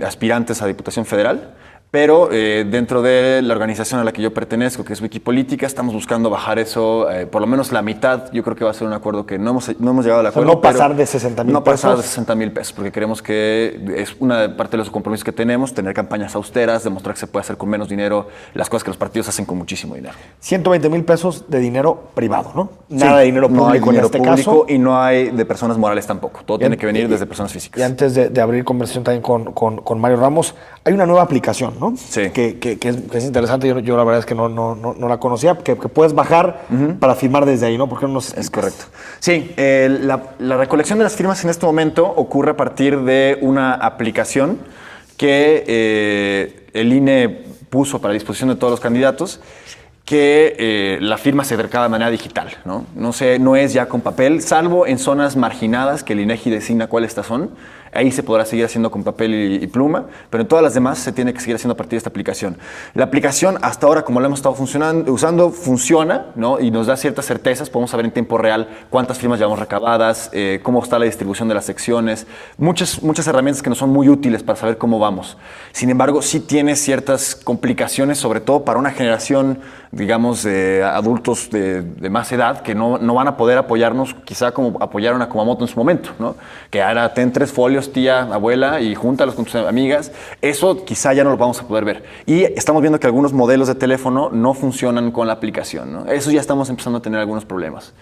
aspirantes a Diputación Federal, pero dentro de la organización a la que yo pertenezco, que es Wikipolítica, estamos buscando bajar eso por lo menos la mitad. Yo creo que va a ser un acuerdo que no hemos llegado al acuerdo. No pasar de 60,000 No pesos. pasar de 60,000 pesos, porque creemos que es una parte de los compromisos que tenemos, tener campañas austeras, demostrar que se puede hacer con menos dinero las cosas que los partidos hacen con muchísimo dinero. 120,000 pesos de dinero privado, ¿no? Nada de dinero público no hay dinero en este público caso. Y no hay de personas morales tampoco. Todo tiene que venir desde personas físicas. Y antes de abrir conversación también con Mario Ramos, hay una nueva aplicación, ¿no? Sí. Que es interesante. Yo la verdad es que no la conocía, que puedes bajar para firmar desde ahí, ¿no? ¿Por qué no nos explicas? Es correcto. Sí, la recolección de las firmas en este momento ocurre a partir de una aplicación que el INE puso para disposición de todos los candidatos, que la firma se recaba de manera digital, ¿no? No es ya con papel, salvo en zonas marginadas que el INEGI designa cuáles estas son. Ahí se podrá seguir haciendo con papel y pluma, pero en todas las demás se tiene que seguir haciendo a partir de esta aplicación. La aplicación, hasta ahora, como la hemos estado usando, funciona, ¿no? Y nos da ciertas certezas. Podemos saber en tiempo real cuántas firmas llevamos recabadas, cómo está la distribución de las secciones, muchas herramientas que nos son muy útiles para saber cómo vamos. Sin embargo, sí tiene ciertas complicaciones, sobre todo para una generación, digamos, de adultos de más edad, que no van a poder apoyarnos, quizá como apoyaron a Kumamoto en su momento, ¿no? Que ahora ten 3 folios, tía, abuela, y júntalos con tus amigas. Eso quizá ya no lo vamos a poder ver. Y estamos viendo que algunos modelos de teléfono no funcionan con la aplicación, ¿no? Eso ya estamos empezando a tener algunos problemas.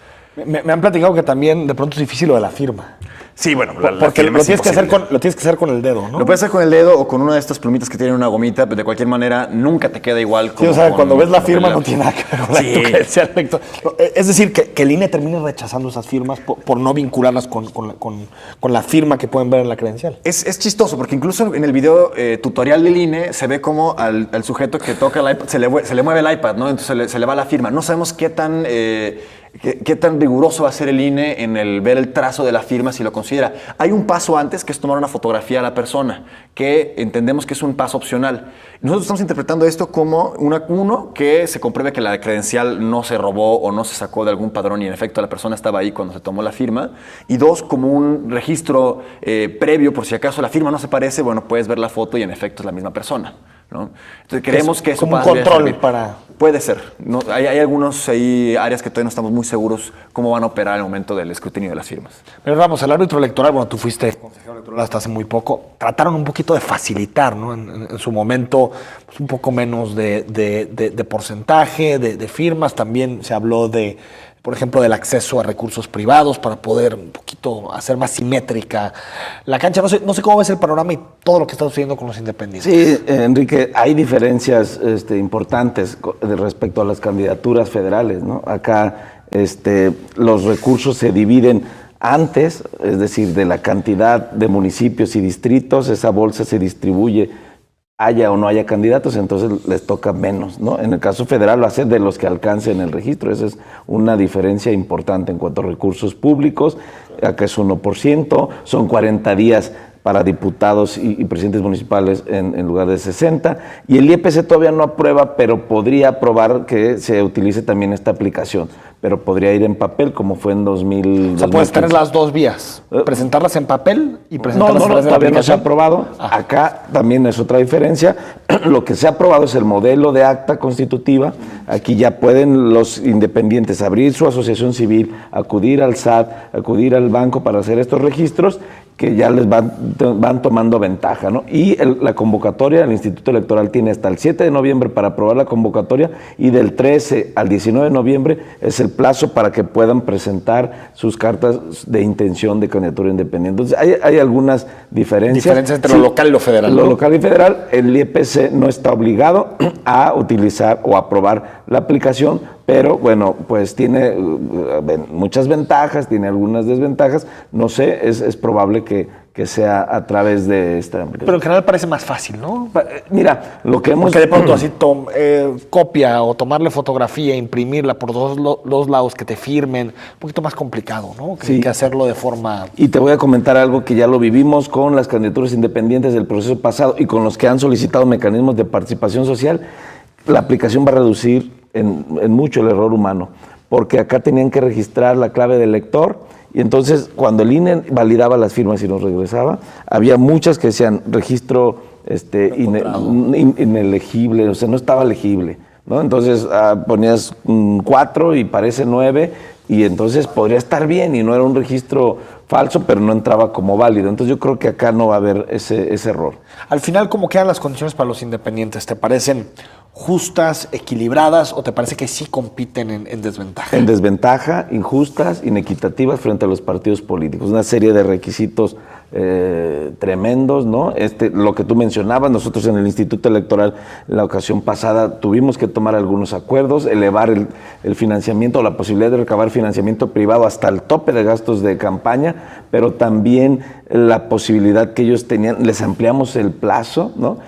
Me han platicado que también de pronto es difícil lo de la firma. Sí, bueno, porque lo tienes que hacer con el dedo, ¿no? Lo puedes hacer con el dedo o con una de estas plumitas que tienen una gomita, pero de cualquier manera nunca te queda igual. Sí, o sea, cuando ves la firma no tiene nada que ver con la credencial electoral. Es decir, que el INE termine rechazando esas firmas por no vincularlas con la firma que pueden ver en la credencial. Es chistoso, porque incluso en el video tutorial del INE se ve como al sujeto que toca el iPad se le mueve el iPad, ¿no? Entonces se le va la firma. No sabemos qué tan riguroso va a ser el INE en el ver el trazo de la firma, si lo considera. Hay un paso antes, que es tomar una fotografía a la persona, que entendemos que es un paso opcional. Nosotros estamos interpretando esto como uno, que se compruebe que la credencial no se robó o no se sacó de algún padrón y en efecto la persona estaba ahí cuando se tomó la firma. Y 2, como un registro previo, por si acaso la firma no se parece, bueno, puedes ver la foto y en efecto es la misma persona, ¿no? Entonces creemos que eso como un podría control servir. para... Puede ser. No, hay algunos áreas que todavía no estamos muy seguros cómo van a operar en el momento del escrutinio de las firmas. Pero Ramos, el árbitro electoral, bueno, tú fuiste consejero electoral hasta hace muy poco, trataron un poquito de facilitar, ¿no? En su momento, pues un poco menos de porcentaje, de firmas. También se habló de, por ejemplo, del acceso a recursos privados para poder un poquito hacer más simétrica la cancha. No sé cómo ves el panorama y todo lo que está sucediendo con los independientes. Sí, Enrique, hay diferencias importantes respecto a las candidaturas federales, ¿no? Acá los recursos se dividen antes, es decir, de la cantidad de municipios y distritos, esa bolsa se distribuye haya o no haya candidatos, entonces les toca menos, ¿no? En el caso federal va a ser de los que alcancen el registro. Esa es una diferencia importante en cuanto a recursos públicos. Acá es 1%, son 40 días para diputados y presidentes municipales en lugar de 60. Y el IEPC todavía no aprueba, pero podría aprobar que se utilice también esta aplicación. Pero podría ir en papel, como fue en 2000. O sea, puedes tener las dos vías, presentarlas en papel y presentarlas no, todavía no se ha aprobado. Acá también es otra diferencia. Lo que se ha aprobado es el modelo de acta constitutiva. Aquí ya pueden los independientes abrir su asociación civil, acudir al SAT, acudir al banco para hacer estos registros, que ya les van tomando ventaja, ¿no? Y la convocatoria, el Instituto Electoral tiene hasta el 7 de noviembre para aprobar la convocatoria, y del 13 al 19 de noviembre es el plazo para que puedan presentar sus cartas de intención de candidatura independiente. Entonces hay algunas diferencias. Diferencias entre lo local y lo federal, Lo ¿no? local y federal, el IEPC no está obligado a utilizar o aprobar la aplicación, pero bueno, pues tiene muchas ventajas, tiene algunas desventajas. No sé, es probable que sea a través de esta aplicación. Pero en general parece más fácil, ¿no? Mira, lo que hemos... Porque de pronto así copia o tomarle fotografía, imprimirla por dos lados, que te firmen, un poquito más complicado, ¿no? Que hacerlo de forma... Y te voy a comentar algo que ya lo vivimos con las candidaturas independientes del proceso pasado y con los que han solicitado mecanismos de participación social. La aplicación va a reducir en mucho el error humano, porque acá tenían que registrar la clave del lector, y entonces cuando el INE validaba las firmas y nos regresaba, había muchas que decían registro inelegible, o sea, no estaba legible, ¿no? Entonces ponías 4 y parece 9, y entonces podría estar bien y no era un registro falso, pero no entraba como válido. Entonces yo creo que acá no va a haber ese error. Al final, ¿cómo quedan las condiciones para los independientes? ¿Te parecen justas, equilibradas, o te parece que sí compiten en desventaja? En desventaja, injustas, inequitativas frente a los partidos políticos. Una serie de requisitos tremendos, ¿no? Lo que tú mencionabas, nosotros en el Instituto Electoral la ocasión pasada tuvimos que tomar algunos acuerdos, elevar el financiamiento, o la posibilidad de recabar financiamiento privado hasta el tope de gastos de campaña, pero también la posibilidad que ellos tenían, les ampliamos el plazo, ¿no?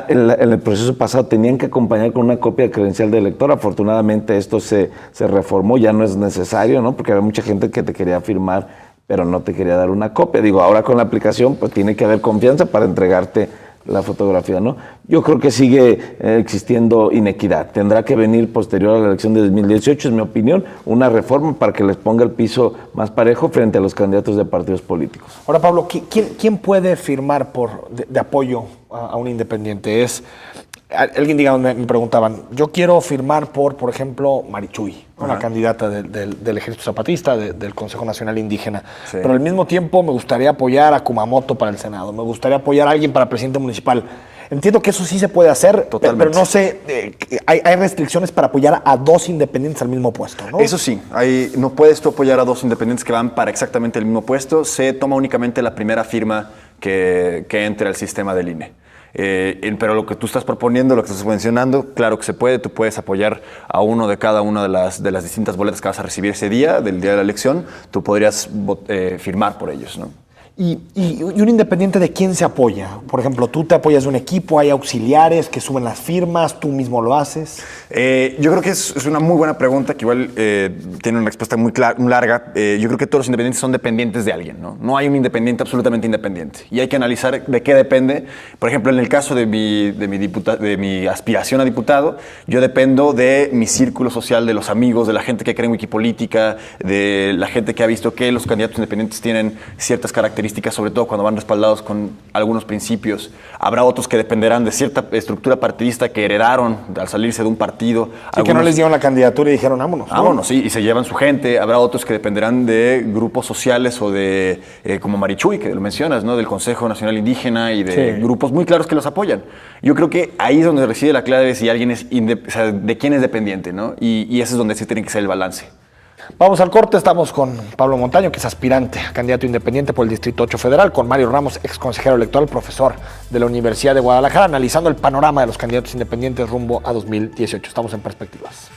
En el proceso pasado tenían que acompañar con una copia de credencial de elector. Afortunadamente esto se reformó, ya no es necesario, ¿no? Porque había mucha gente que te quería firmar, pero no te quería dar una copia. Digo, ahora con la aplicación pues tiene que haber confianza para entregarte la fotografía, ¿no? Yo creo que sigue existiendo inequidad. Tendrá que venir posterior a la elección de 2018, es mi opinión, una reforma para que les ponga el piso más parejo frente a los candidatos de partidos políticos. Ahora, Pablo, ¿quién puede firmar de apoyo a un independiente? Alguien me preguntaban, yo quiero firmar por ejemplo, Marichuy, una candidata del Ejército Zapatista, del Consejo Nacional Indígena. Sí. Pero al mismo tiempo me gustaría apoyar a Kumamoto para el Senado, me gustaría apoyar a alguien para presidente municipal. Entiendo que eso sí se puede hacer, pero no sé, hay restricciones para apoyar a dos independientes al mismo puesto, ¿no? Eso sí, no puedes tú apoyar a dos independientes que van para exactamente el mismo puesto. Se toma únicamente la primera firma que entre al sistema del INE. Pero lo que tú estás proponiendo, lo que estás mencionando, claro que se puede. Tú puedes apoyar a uno de cada una de las distintas boletas que vas a recibir ese día, del día de la elección. Tú podrías firmar por ellos, ¿no? ¿Y un independiente de quién se apoya? Por ejemplo, ¿tú te apoyas de un equipo? ¿Hay auxiliares que suben las firmas? ¿Tú mismo lo haces? Yo creo que es una muy buena pregunta, que igual tiene una respuesta muy larga. Yo creo que todos los independientes son dependientes de alguien, ¿no? No hay un independiente absolutamente independiente. Y hay que analizar de qué depende. Por ejemplo, en el caso de mi aspiración a diputado, yo dependo de mi círculo social, de los amigos, de la gente que cree en Wikipolítica, de la gente que ha visto que los candidatos independientes tienen ciertas características, sobre todo cuando van respaldados con algunos principios. Habrá otros que dependerán de cierta estructura partidista que heredaron al salirse de un partido. Sí, que no les dieron la candidatura y dijeron vámonos. Vámonos, sí, y se llevan su gente. Habrá otros que dependerán de grupos sociales o de, como Marichuy, que lo mencionas, ¿no? Del Consejo Nacional Indígena y de grupos muy claros que los apoyan. Yo creo que ahí es donde reside la clave de si alguien es de quién es dependiente, ¿no? Y ese es donde se tiene que ser el balance. Vamos al corte, estamos con Pablo Montaño, que es aspirante a candidato independiente por el Distrito 8 Federal, con Mario Ramos, ex consejero electoral, profesor de la Universidad de Guadalajara, analizando el panorama de los candidatos independientes rumbo a 2018. Estamos en Perspectivas.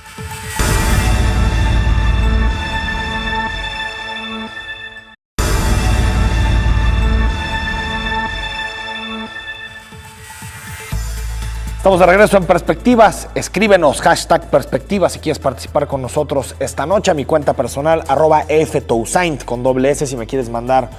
Estamos de regreso en Perspectivas. Escríbenos, #Perspectivas, si quieres participar con nosotros esta noche. A mi cuenta personal, @EFTousaint, con doble S, si me quieres mandar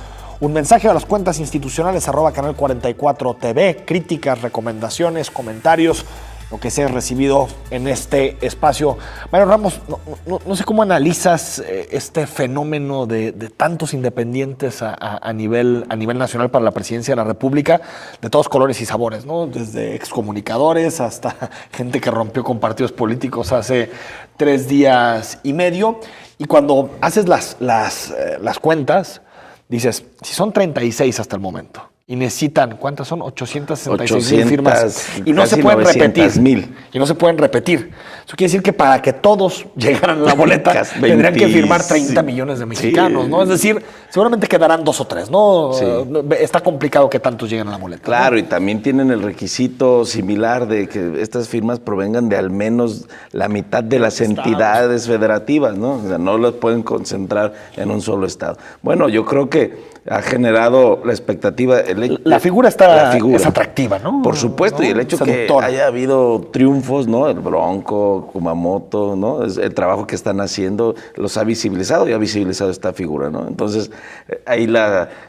un mensaje a las cuentas institucionales @Canal 44 TV, críticas, recomendaciones, comentarios, lo que sea recibido en este espacio. Mario Ramos, no sé cómo analizas este fenómeno de tantos independientes a nivel nacional para la presidencia de la República, de todos colores y sabores, ¿no? Desde excomunicadores hasta gente que rompió con partidos políticos hace 3 días y medio. Y cuando haces las cuentas, dices, si son 36 hasta el momento, y necesitan, ¿cuántas son? 866,000 firmas. Y no se pueden repetir. Y no se pueden repetir. Eso quiere decir que para que todos llegaran a la boleta, tendrían que firmar 30 millones de mexicanos, ¿no? Es decir, seguramente quedarán 2 o 3, ¿no? Sí. Está complicado que tantos lleguen a la boleta. Claro, ¿no? Y también tienen el requisito similar de que estas firmas provengan de al menos la mitad de las entidades federativas, ¿no? O sea, no las pueden concentrar en un solo estado. Bueno, yo creo que ha generado la expectativa. La figura es atractiva, ¿no? Por supuesto, ¿no? Y el hecho que haya habido triunfos, ¿no? El Bronco, Kumamoto, ¿no? El trabajo que están haciendo los ha visibilizado y ha visibilizado esta figura, ¿no? Entonces, ahí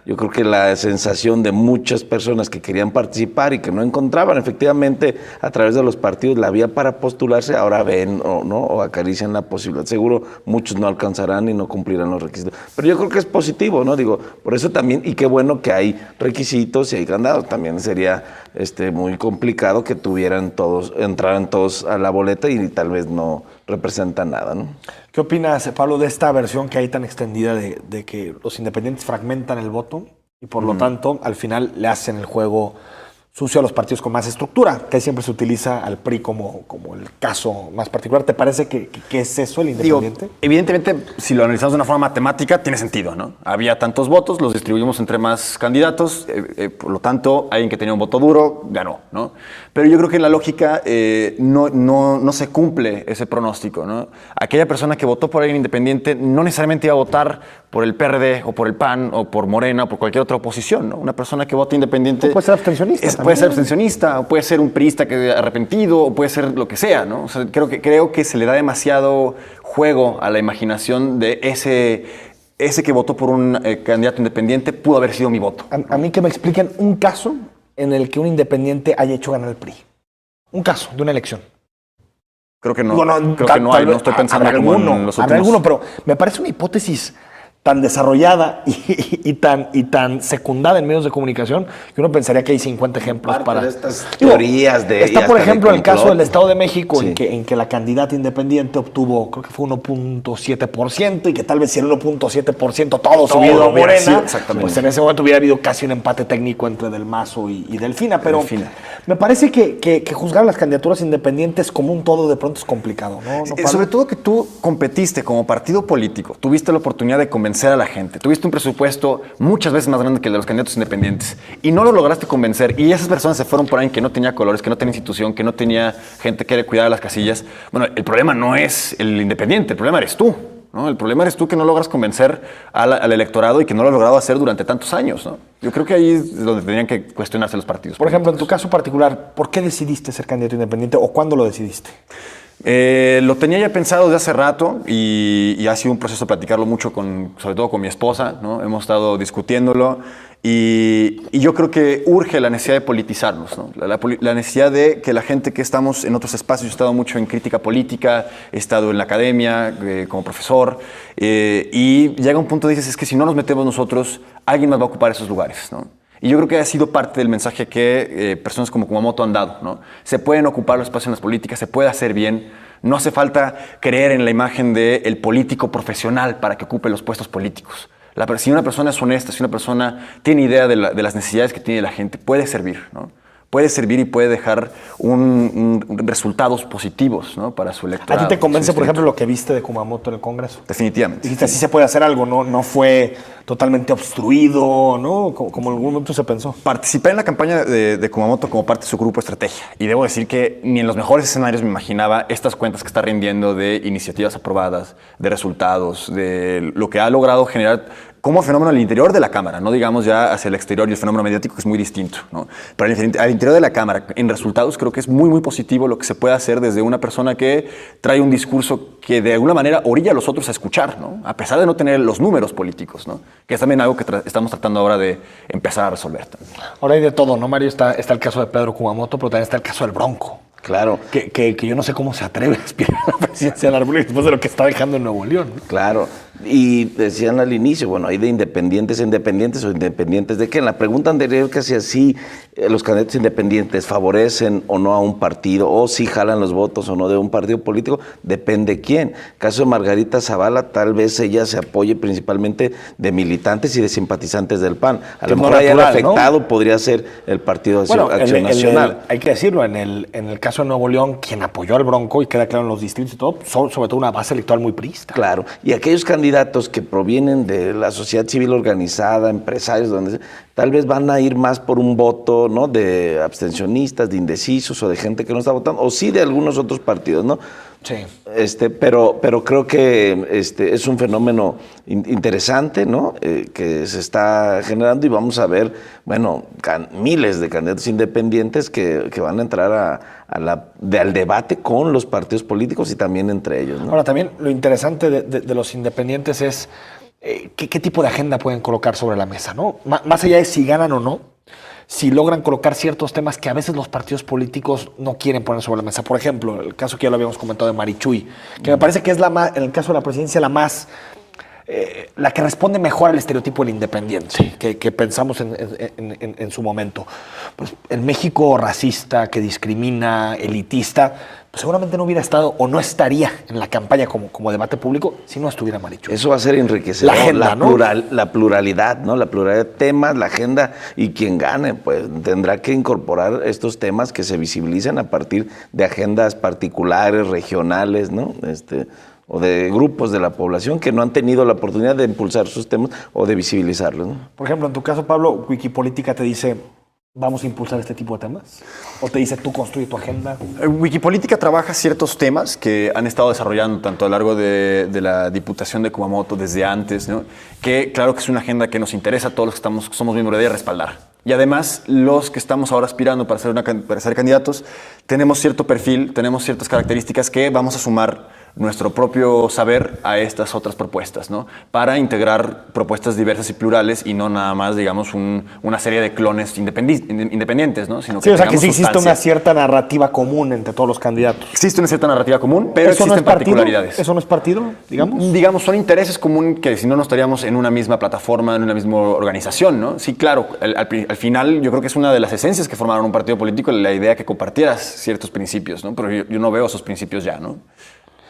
yo creo que la sensación de muchas personas que querían participar y que no encontraban efectivamente a través de los partidos la vía para postularse, ahora ven o acarician la posibilidad. Seguro muchos no alcanzarán y no cumplirán los requisitos. Pero yo creo que es positivo, ¿no? Digo, por eso también, y qué bueno que hay requisitos y hay candados. También sería muy complicado que entraran todos a la boleta y tal vez no representan nada, ¿no? ¿Qué opinas, Pablo, de esta versión que hay tan extendida de que los independientes fragmentan el voto y por lo tanto al final le hacen el juego sucio a los partidos con más estructura, que siempre se utiliza al PRI como el caso más particular? ¿Te parece que es eso el independiente? Digo, evidentemente, si lo analizamos de una forma matemática, tiene sentido, ¿no? Había tantos votos, los distribuimos entre más candidatos, por lo tanto, alguien que tenía un voto duro ganó, ¿no? Pero yo creo que en la lógica no se cumple ese pronóstico, ¿no? Aquella persona que votó por alguien independiente no necesariamente iba a votar por el PRD o por el PAN o por Morena o por cualquier otra oposición, ¿no? Una persona que vota independiente puede ser abstencionista. Puede ser abstencionista, o puede ser un priista que arrepentido, o puede ser lo que sea, ¿no? O sea, creo que se le da demasiado juego a la imaginación de ese que votó por un candidato independiente pudo haber sido mi voto. A mí que me expliquen un caso en el que un independiente haya hecho ganar el PRI. Un caso de una elección. Creo que no. Creo que no hay. No estoy pensando en los últimos. Habrá alguno, pero me parece una hipótesis tan desarrollada y tan secundada en medios de comunicación que uno pensaría que hay 50 ejemplos para estas teorías de... Está, por ejemplo, el caso del Estado de México, sí, en que la candidata independiente obtuvo, creo que fue 1.7%, y que tal vez si el 1.7% todo subido a Morena, pues en ese momento hubiera habido casi un empate técnico entre Del Mazo y Delfina. Pero me parece que juzgar las candidaturas independientes como un todo de pronto es complicado, ¿no? Sobre todo que tú competiste como partido político, tuviste la oportunidad de convencer a la gente. Tuviste un presupuesto muchas veces más grande que el de los candidatos independientes y no lo lograste convencer, y esas personas se fueron por ahí que no tenía colores, que no tenía institución, que no tenía gente que cuidara las casillas. Bueno, el problema no es el independiente, el problema eres tú, ¿no? El problema eres tú, que no logras convencer al electorado y que no lo has logrado hacer durante tantos años, ¿no? Yo creo que ahí es donde tendrían que cuestionarse los partidos. Por ejemplo, en tu caso particular, ¿por qué decidiste ser candidato independiente o cuándo lo decidiste? Lo tenía ya pensado desde hace rato y ha sido un proceso platicarlo mucho sobre todo con mi esposa, ¿no? Hemos estado discutiéndolo y yo creo que urge la necesidad de politizarnos, ¿no? La necesidad de que la gente que estamos en otros espacios, he estado mucho en crítica política, he estado en la academia como profesor, y llega un punto de dices, es que si no nos metemos nosotros, alguien más va a ocupar esos lugares, ¿no? Y yo creo que ha sido parte del mensaje que personas como Kumamoto han dado, ¿no? Se pueden ocupar los espacios en las políticas, se puede hacer bien. No hace falta creer en la imagen del político profesional para que ocupe los puestos políticos. Si una persona es honesta, si una persona tiene idea de las necesidades que tiene la gente, puede servir, ¿no? Puede servir y puede dejar resultados positivos, ¿no? Para su electorado. ¿A ti te convence, por ejemplo, lo que viste de Kumamoto en el Congreso? Definitivamente. Dijiste, así se puede hacer algo, no fue totalmente obstruido, ¿no? Como en algún momento se pensó. Participé en la campaña de Kumamoto como parte de su grupo Estrategia. Y debo decir que ni en los mejores escenarios me imaginaba estas cuentas que está rindiendo de iniciativas aprobadas, de resultados, de lo que ha logrado generar como fenómeno al interior de la Cámara, no digamos ya hacia el exterior y el fenómeno mediático, que es muy distinto, ¿no? Pero al interior de la Cámara, en resultados, creo que es muy, muy positivo lo que se puede hacer desde una persona que trae un discurso que de alguna manera orilla a los otros a escuchar, ¿no? A pesar de no tener los números políticos, ¿no? Que es también algo que estamos tratando ahora de empezar a resolver también. Ahora hay de todo, ¿no, Mario? Está el caso de Pedro Kumamoto, pero también está el caso del Bronco. Claro. Que yo no sé cómo se atreve a aspirar a la presidencia de la República después de lo que está dejando en Nuevo León, ¿no? Claro. Y decían al inicio, bueno, hay de independientes a independientes, o independientes de qué. En la pregunta anterior que hacía, si los candidatos independientes favorecen o no a un partido, o si jalan los votos o no de un partido político, depende quién. Caso de Margarita Zavala, tal vez ella se apoye principalmente de militantes y de simpatizantes del PAN. A lo mejor el afectado, ¿no? Podría ser el Partido Acción Nacional. Hay que decirlo, en el caso de Nuevo León, quien apoyó al Bronco, y queda claro en los distritos y todo, son sobre todo una base electoral muy priista. Claro, y aquellos candidatos que provienen de la sociedad civil organizada, empresarios, donde tal vez van a ir más por un voto, ¿no? De abstencionistas, de indecisos o de gente que no está votando, o sí de algunos otros partidos, ¿no? Sí. Pero creo que es un fenómeno interesante, ¿no? Que se está generando, y vamos a ver, bueno, miles de candidatos independientes que van a entrar al debate con los partidos políticos y también entre ellos, ¿no? Ahora, también lo interesante de los independientes es qué tipo de agenda pueden colocar sobre la mesa, ¿no? Más allá de si ganan o no, si logran colocar ciertos temas que a veces los partidos políticos no quieren poner sobre la mesa. Por ejemplo, el caso que ya lo habíamos comentado de Marichuy, que me parece que es en el caso de la presidencia, la que responde mejor al estereotipo del independiente, sí, que pensamos en su momento. Pues el México racista, que discrimina, elitista, pues seguramente no hubiera estado o no estaría en la campaña como debate público si no estuviera Marichuy. Eso va a ser enriquecedor. La agenda, ¿no? La pluralidad, ¿no? La pluralidad de temas, la agenda, y quien gane, pues tendrá que incorporar estos temas que se visibilicen a partir de agendas particulares, regionales, ¿no? O de grupos de la población que no han tenido la oportunidad de impulsar sus temas o de visibilizarlos, ¿no? Por ejemplo, en tu caso, Pablo, Wikipolítica te dice, ¿vamos a impulsar este tipo de temas? ¿O te dice, tú construye tu agenda? Wikipolítica trabaja ciertos temas que han estado desarrollando tanto a lo largo de la Diputación de Kumamoto desde antes, ¿no? Que claro que es una agenda que nos interesa a todos los que somos miembros de ella respaldar. Y además, los que estamos ahora aspirando para ser candidatos, tenemos cierto perfil, tenemos ciertas características que vamos a sumar nuestro propio saber a estas otras propuestas, ¿no? Para integrar propuestas diversas y plurales y no nada más, digamos, una serie de clones independientes, ¿no? Sino sí, o sea, que sí existe una cierta narrativa común entre todos los candidatos. Existe una cierta narrativa común, pero existen particularidades. ¿Eso no es partido, digamos? Digamos, son intereses comunes que si no, no estaríamos en una misma plataforma, en una misma organización, ¿no? Sí, claro, al final yo creo que es una de las esencias que formaron un partido político, la idea que compartieras ciertos principios, ¿no? Pero yo no veo esos principios ya, ¿no?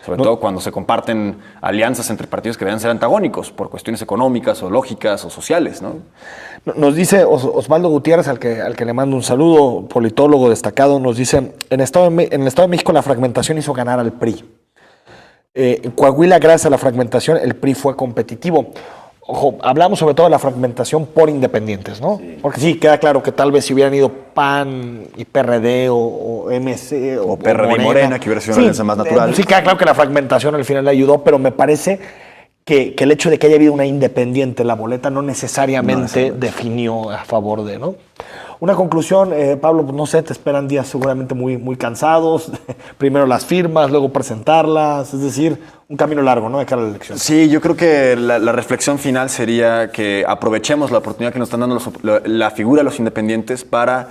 Sobre todo cuando se comparten alianzas entre partidos que deben ser antagónicos por cuestiones económicas o lógicas o sociales, ¿no? Nos dice Osvaldo Gutiérrez, al que le mando un saludo, politólogo destacado, nos dice, en el Estado de México la fragmentación hizo ganar al PRI. En Coahuila, gracias a la fragmentación, el PRI fue competitivo. Ojo, hablamos sobre todo de la fragmentación por independientes, ¿no? Sí. Porque sí, queda claro que tal vez si hubieran ido PAN y PRD o MC o PRD y Morena, que hubiera sido una alianza más natural. Sí, queda claro que la fragmentación al final le ayudó, pero me parece que el hecho de que haya habido una independiente en la boleta no necesariamente definió a favor de, ¿no? Una conclusión, Pablo, pues no sé, te esperan días seguramente muy, muy cansados. Primero las firmas, luego presentarlas, es decir, un camino largo, ¿no? De cara a la elección. Sí, yo creo que la reflexión final sería que aprovechemos la oportunidad que nos están dando la figura de los independientes para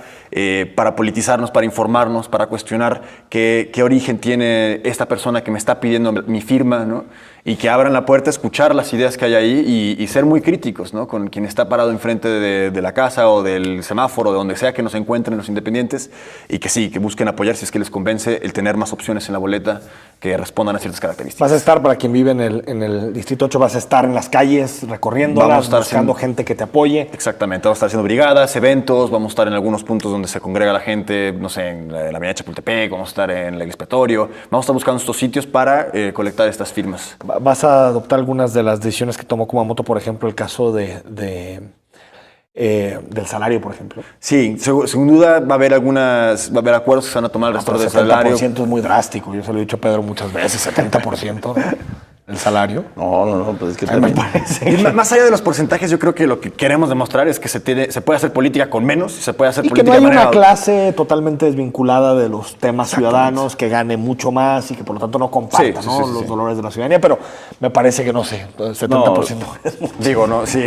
politizarnos, para informarnos, para cuestionar qué origen tiene esta persona que me está pidiendo mi firma, ¿no? Y que abran la puerta a escuchar las ideas que hay ahí y ser muy críticos, ¿no? Con quien está parado enfrente de la casa o del semáforo, de donde sea que nos encuentren los independientes, y que sí, que busquen apoyar si es que les convence el tener más opciones en la boleta que respondan a ciertas características. Vas a estar, para quien vive en el Distrito 8, vas a estar en las calles recorriéndolas, buscando gente que te apoye. Exactamente, vamos a estar haciendo brigadas, eventos, vamos a estar en algunos puntos donde se congrega la gente, no sé, en la avenida Chapultepec, vamos a estar en el Expiatorio, vamos a estar buscando estos sitios para colectar estas firmas. ¿Vas a adoptar algunas de las decisiones que tomó Kumamoto, por ejemplo, el caso del salario, por ejemplo? Sí, sin duda va a haber acuerdos que se van a tomar alrededor del salario. 70% es muy drástico, yo se lo he dicho a Pedro muchas veces, 70%. ¿no? el salario. No, pues es que A mí me también. parece. Y más allá de los porcentajes, yo creo que lo que queremos demostrar es que se puede hacer política con menos, se puede hacer Y que política no hay de manera... una clase totalmente desvinculada de los temas ciudadanos que gane mucho más y que por lo tanto no comparta Sí, ¿no? los dolores de la ciudadanía, pero me parece que no sé, 70%. Digo, no, sí,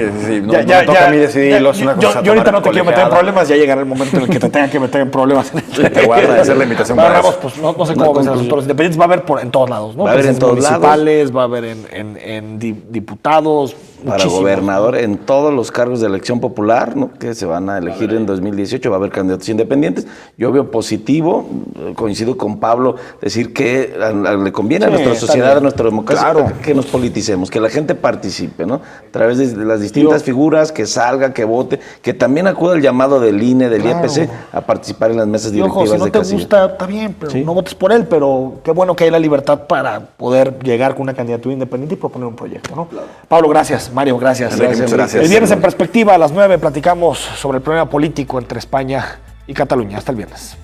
no, Ya, no ya, me toca ya, a mí decidirlos. ya, Una yo cosa ahorita tomar no te quiero meter en colegiada. problemas, ya llegará el momento en el que te tenga que meter en problemas. Te voy a agradecer la invitación Bueno, para Ramos, eso. pues no sé cómo ves a los sectores independientes, va a haber en todos lados, ¿no? Va a haber en todos lados. Municipales, va a haber en diputados, Para muchísimos. gobernador, en todos los cargos de elección popular, ¿no? Que se van a elegir en 2018, va a haber candidatos independientes. Yo veo positivo, coincido con Pablo, decir que le conviene a Sí, nuestra está sociedad, bien. a nuestra democracia, Claro. que nos politicemos, que la gente participe, ¿no? A través de las distintas figuras, que salga, que vote, que también acuda al llamado del INE, del IEPC, a participar en las mesas Y ojo, directivas si no de te casilla. gusta, está bien, pero Sí. no votes por él, pero qué bueno que hay la libertad para poder llegar con una candidatura independiente y proponer un proyecto, ¿no? Pablo, gracias. Mario, gracias. Enrique, muchas gracias. El viernes en perspectiva a las 9 platicamos sobre el problema político entre España y Cataluña. Hasta el viernes.